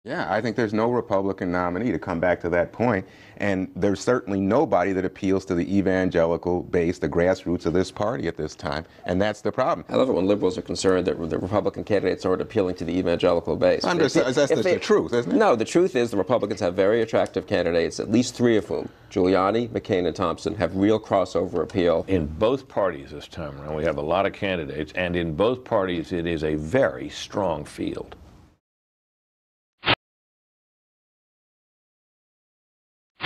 Yeah, I think there's no Republican nominee, to come back to that point, and there's certainly nobody that appeals to the evangelical base, the grassroots of this party at this time, and that's the problem. I love it when liberals are concerned that the Republican candidates aren't appealing to the evangelical base. That's the truth, isn't it? No, the truth is the Republicans have very attractive candidates, at least three of whom, Giuliani, McCain, and Thompson, have real crossover appeal. In both parties this time around, we have a lot of candidates, and in both parties it is a very strong field.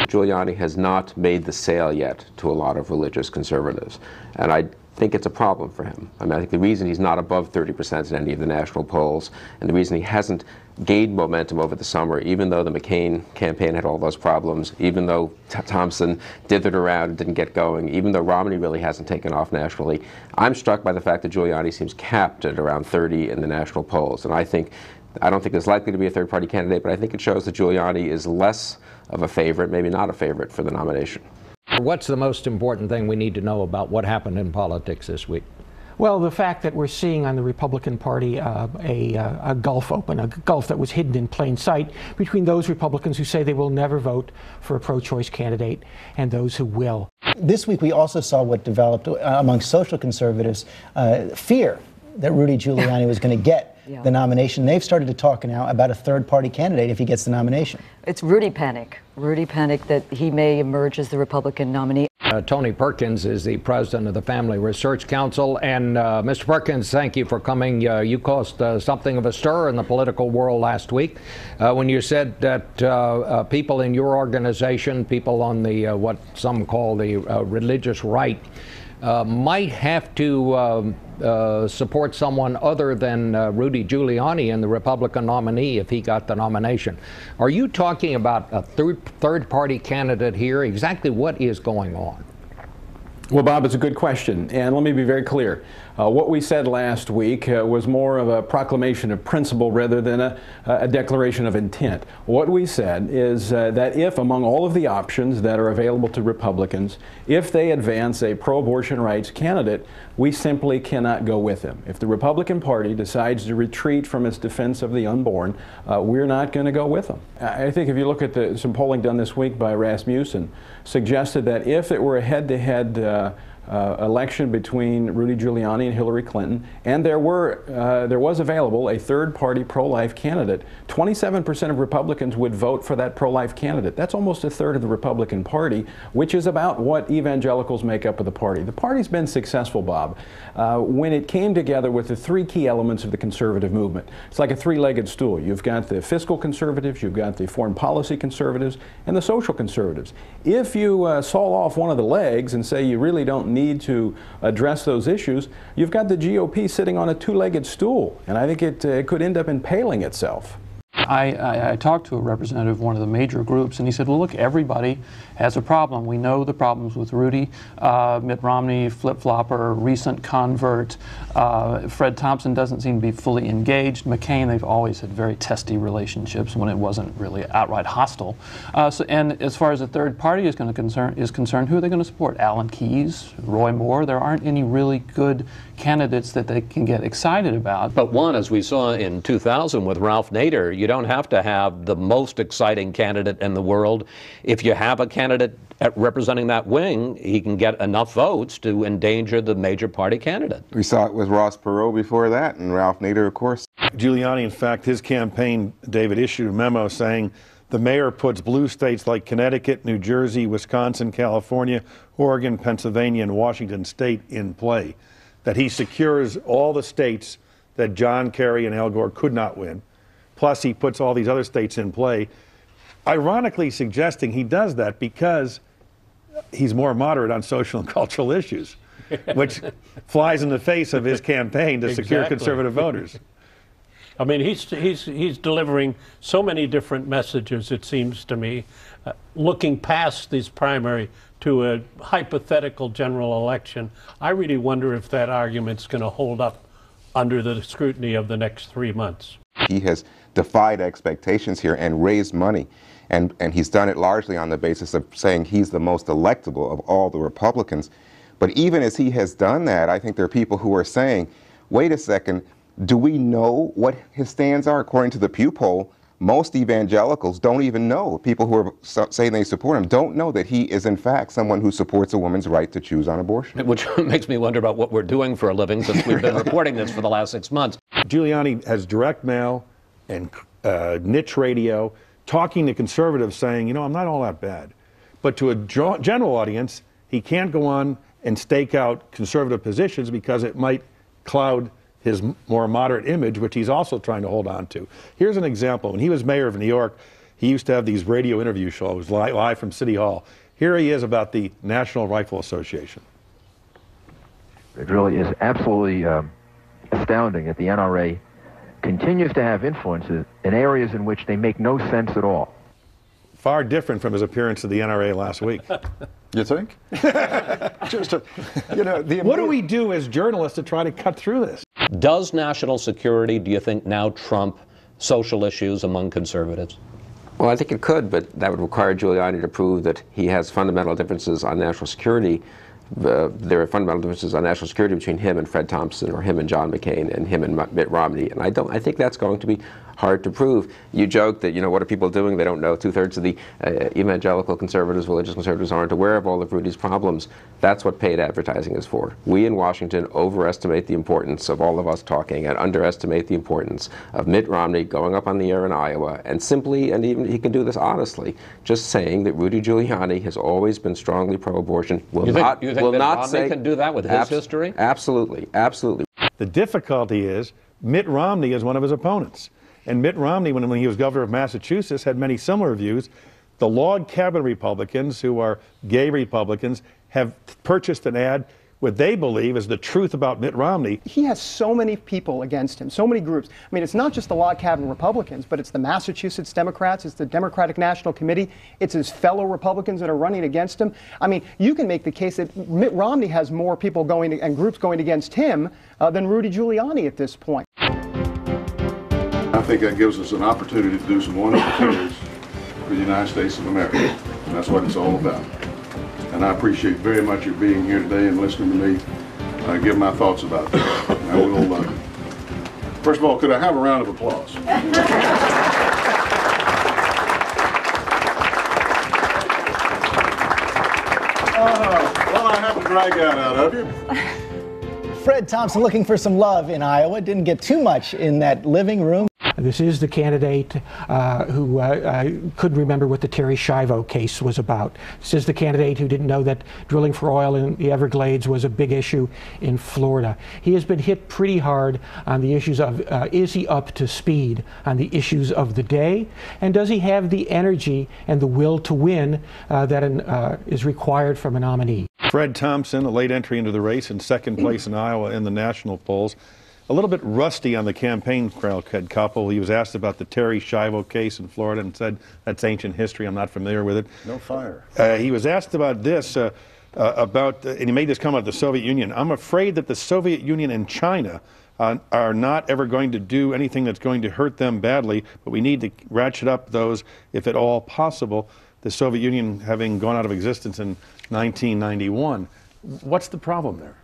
Giuliani has not made the sale yet to a lot of religious conservatives, and I think it's a problem for him. I mean, I think the reason he's not above 30% in any of the national polls, and the reason he hasn't gained momentum over the summer, even though the McCain campaign had all those problems, even though Thompson dithered around and didn't get going, even though Romney really hasn't taken off nationally, I'm struck by the fact that Giuliani seems capped at around 30 in the national polls, and I don't think there's likely to be a third-party candidate, but I think it shows that Giuliani is less of a favorite, maybe not a favorite, for the nomination. What's the most important thing we need to know about what happened in politics this week? Well, the fact that we're seeing on the Republican Party a gulf open, a gulf that was hidden in plain sight between those Republicans who say they will never vote for a pro-choice candidate and those who will. This week we also saw what developed among social conservatives, fear that Rudy Giuliani was going to get the nomination. They've started to talk now about a third-party candidate if he gets the nomination. It's Rudy panic. Rudy panic that he may emerge as the Republican nominee. Tony Perkins is the president of the Family Research Council. And Mr. Perkins, thank you for coming. You caused something of a stir in the political world last week when you said that people in your organization, people on the what some call the religious right, might have to support someone other than Rudy Giuliani and the Republican nominee if he got the nomination. Are you talking about a third-party candidate here? Exactly what is going on? Well, Bob, it's a good question, and let me be very clear. What we said last week was more of a proclamation of principle rather than a declaration of intent. What we said is that if, among all of the options that are available to Republicans, if they advance a pro-abortion rights candidate, we simply cannot go with them. If the Republican Party decides to retreat from its defense of the unborn, we're not going to go with them. I think if you look at some polling done this week by Rasmussen, suggested that if it were a head-to-head election between Rudy Giuliani and Hillary Clinton, and there was available a third-party pro-life candidate, 27% of Republicans would vote for that pro-life candidate. That's almost a third of the Republican Party, which is about what evangelicals make up of the party. The party's been successful, Bob, when it came together with the three key elements of the conservative movement. It's like a three-legged stool. You've got the fiscal conservatives, you've got the foreign policy conservatives, and the social conservatives. If you saw off one of the legs and say you really don't need to address those issues, you've got the GOP sitting on a two-legged stool, and I think it could end up impaling itself. I talked to a representative of one of the major groups, and he said, well, look, everybody has a problem. We know the problems with Rudy, Mitt Romney, flip-flopper, recent convert. Fred Thompson doesn't seem to be fully engaged. McCain, they've always had very testy relationships when it wasn't really outright hostile. And as far as the third party is concerned, who are they going to support? Alan Keyes, Roy Moore? There aren't any really good candidates that they can get excited about. But one, as we saw in 2000 with Ralph Nader, you don't have to have the most exciting candidate in the world. If you have a candidate representing that wing, he can get enough votes to endanger the major party candidate. We saw it with Ross Perot before that, and Ralph Nader, of course. Giuliani, in fact, his campaign, David, issued a memo saying the mayor puts blue states like Connecticut, New Jersey, Wisconsin, California, Oregon, Pennsylvania, and Washington State in play. That he secures all the states that John Kerry and Al Gore could not win. Plus, he puts all these other states in play, ironically suggesting he does that because he's more moderate on social and cultural issues, which flies in the face of his campaign to secure conservative voters. I mean, he's delivering so many different messages, it seems to me, looking past this primary to a hypothetical general election. I really wonder if that argument's going to hold up under the scrutiny of the next 3 months. He has defied expectations here and raised money, and he's done it largely on the basis of saying he's the most electable of all the Republicans. But even as he has done that, I think there are people who are saying, wait a second, do we know what his stands are? According to the Pew poll, most evangelicals don't even know, people who are saying they support him, don't know that he is in fact someone who supports a woman's right to choose on abortion. Which makes me wonder about what we're doing for a living, since we've been reporting this for the last 6 months. Giuliani has direct mail and niche radio, talking to conservatives saying, you know, I'm not all that bad. But to a general audience, he can't go on and stake out conservative positions because it might cloud his more moderate image, which he's also trying to hold on to. Here's an example. When he was mayor of New York, he used to have these radio interview shows live from City Hall. Here he is about the National Rifle Association. It really is absolutely astounding that the NRA continues to have influences in areas in which they make no sense at all. Far different from his appearance at the NRA last week. You think? What do we do as journalists to try to cut through this? Does national security, do you think, now trump social issues among conservatives? Well, I think it could, but that would require Giuliani to prove that he has fundamental differences on national security. There are fundamental differences on national security between him and Fred Thompson, or him and John McCain, and him and Mitt Romney, and I think that's going to be hard to prove. You joke that, what are people doing? They don't know. 2/3 of the evangelical conservatives, religious conservatives, aren't aware of all of Rudy's problems. That's what paid advertising is for. We in Washington overestimate the importance of all of us talking and underestimate the importance of Mitt Romney going up on the air in Iowa and even he can do this honestly, just saying that Rudy Giuliani has always been strongly pro-abortion. You think Mitt Romney can do that with his history? Absolutely, absolutely. The difficulty is Mitt Romney is one of his opponents. And Mitt Romney, when he was governor of Massachusetts, had many similar views. The log cabin Republicans, who are gay Republicans, have purchased an ad, what they believe is the truth about Mitt Romney. He has so many people against him, so many groups. I mean, it's not just the log cabin Republicans, but it's the Massachusetts Democrats, it's the Democratic National Committee, it's his fellow Republicans that are running against him. I mean, you can make the case that Mitt Romney has more people going and groups going against him than Rudy Giuliani at this point. I think that gives us an opportunity to do some wonderful things for the United States of America. And that's what it's all about. And I appreciate very much your being here today and listening to me give my thoughts about that. I will, first of all, could I have a round of applause? Well, I have a drag out of you. Fred Thompson looking for some love in Iowa. Didn't get too much in that living room. This is the candidate who couldn't remember what the Terry Schiavo case was about. This is the candidate who didn't know that drilling for oil in the Everglades was a big issue in Florida. He has been hit pretty hard on the issues of is he up to speed on the issues of the day, and does he have the energy and the will to win that is required from a nominee. Fred Thompson, a late entry into the race, in second place in Iowa in the national polls. A little bit rusty on the campaign trail, couple. He was asked about the Terry Schiavo case in Florida and said, that's ancient history, I'm not familiar with it. No fire. He was asked about this, and he made this comment about the Soviet Union. I'm afraid that the Soviet Union and China are not ever going to do anything that's going to hurt them badly, but we need to ratchet up those, if at all possible, the Soviet Union having gone out of existence in 1991. What's the problem there?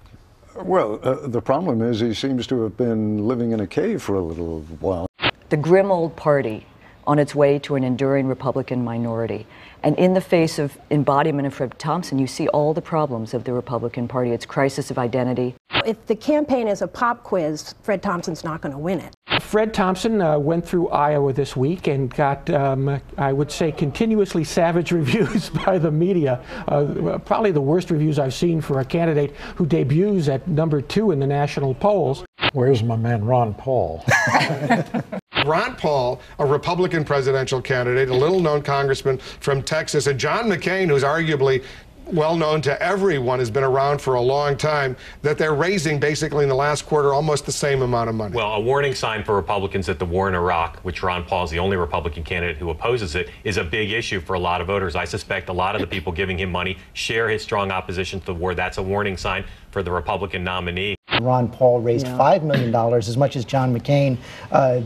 Well, the problem is he seems to have been living in a cave for a little while. The grim old party on its way to an enduring Republican minority. And in the face of embodiment of Fred Thompson, you see all the problems of the Republican Party, its crisis of identity. If the campaign is a pop quiz, Fred Thompson's not going to win it. Fred Thompson went through Iowa this week and got, I would say, continuously savage reviews by the media. Probably the worst reviews I've seen for a candidate who debuts at #2 in the national polls. Where's my man Ron Paul? Ron Paul, a Republican presidential candidate, a little-known congressman from Texas, and John McCain, who's arguably well-known to everyone, has been around for a long time, that they're raising basically in the last quarter almost the same amount of money. Well, a warning sign for Republicans that the war in Iraq, which Ron Paul is the only Republican candidate who opposes it, is a big issue for a lot of voters. I suspect a lot of the people giving him money share his strong opposition to the war. That's a warning sign for the Republican nominee. Ron Paul raised $5 million, as much as John McCain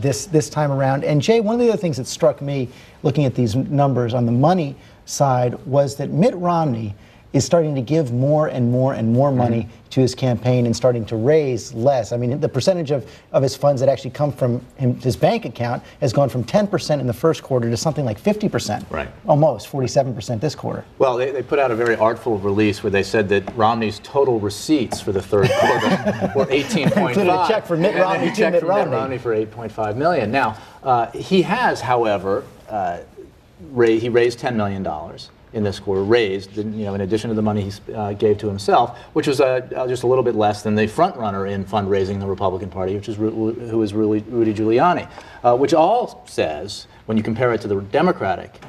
this time around. And Jay, one of the other things that struck me looking at these numbers on the money side was that Mitt Romney is starting to give more and more and more money to his campaign and starting to raise less. I mean, the percentage of his funds that actually come from his bank account has gone from 10% in the first quarter to something like 50%. Right. Almost 47% this quarter. Well, they put out a very artful release where they said that Romney's total receipts for the third quarter were 18.5. Included a check for Mitt Romney to Mitt Romney for 8.5 million. Now, he has, however, he raised $10 million in this quarter, raised, in addition to the money he gave to himself, which was just a little bit less than the front runner in fundraising the Republican Party, who is Rudy Giuliani, which all says, when you compare it to the Democratic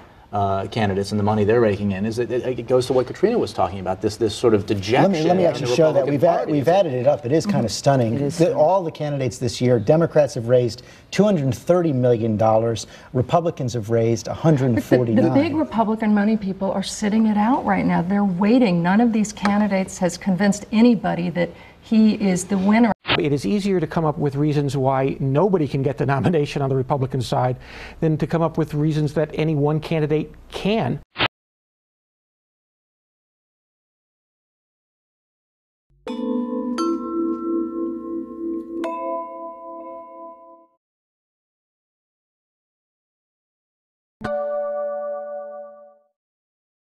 candidates and the money they're raking in, is that it goes to what Katrina was talking about, this sort of dejection. Let me actually show that. We've added it up. It is kind of stunning. All the candidates this year, Democrats have raised $230 million. Republicans have raised $149. The big Republican money people are sitting it out right now. They're waiting. None of these candidates has convinced anybody that he is the winner. It is easier to come up with reasons why nobody can get the nomination on the Republican side than to come up with reasons that any one candidate can.